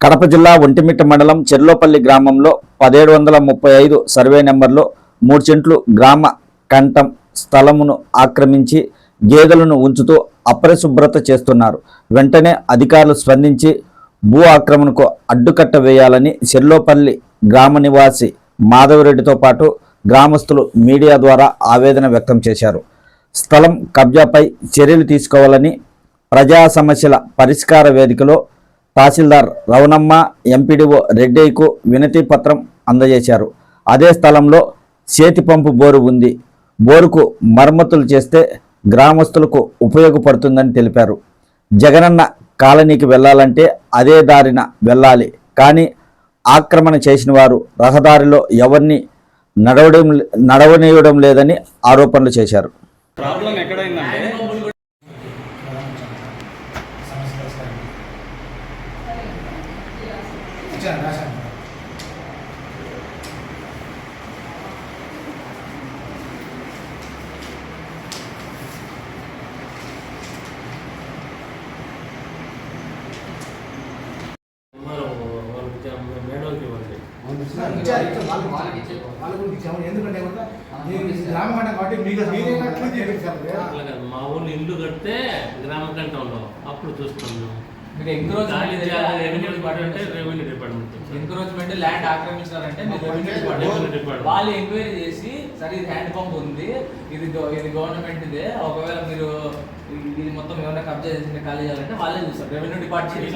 కడప జిల్లా ఒంటిమిట్ట మండలం చెర్లోపల్లి గ్రామంలో 1735 సర్వే నెంబర్లో 3 సెంట్లు గ్రామ కంఠం స్థలమును ఆక్రమించి గేదెలను ఉంచుతూ అపరిశుభ్రత చేస్తున్నారు. వెంటనే అధికారులు స్పందించి భూ ఆక్రమణకు అడ్డుకట్ట వేయాలని చెర్లోపల్లి గ్రామ నివాసి మాధవరెడ్డితో పాటు గ్రామస్తులు మీడియా ద్వారా ఆవేదన వ్యక్తం చేశారు. స్థలం కబ్జాపై చర్యలు తీసుకోవాలని ప్రజా సమస్యల పరిష్కార వేదికలో తహసీల్దార్ రవణమ్మ, ఎంపీడీఓ రెడ్డయ్యకు వినతి పత్రం అందజేశారు. అదే స్థలంలో చేతి పంపు బోరు ఉంది. బోరుకు మరమ్మతులు చేస్తే గ్రామస్తులకు ఉపయోగపడుతుందని తెలిపారు. జగనన్న కాలనీకి వెళ్ళాలంటే అదే దారిన వెళ్ళాలి, కానీ ఆక్రమణ చేసిన వారు రహదారిలో ఎవరిని నడవనీయడం లేదని ఆరోపణలు చేశారు. ప్రాబ్లం ఎక్కడైందంటే ఎందుకంటే గ్రామ కంఠం కాబట్టి మా ఊళ్ళో ఇల్లు కడితే గ్రామ కంఠంలో అప్పుడు చూస్తున్నాం. ఎంక్రోచ్మెంట్ ల్యాండ్ ఆక్రమించారంటే వాళ్ళు ఎంక్వైరీ చేసి సరే ఇది హ్యాండ్ పంప్ ఉంది, ఇది గవర్నమెంట్ ఇదే, ఒకవేళ మీరు ఇది మొత్తం ఏమైనా కబ్జా చేసి ఖాళీ చేయాలంటే వాళ్ళే చూస్తారు. Revenue department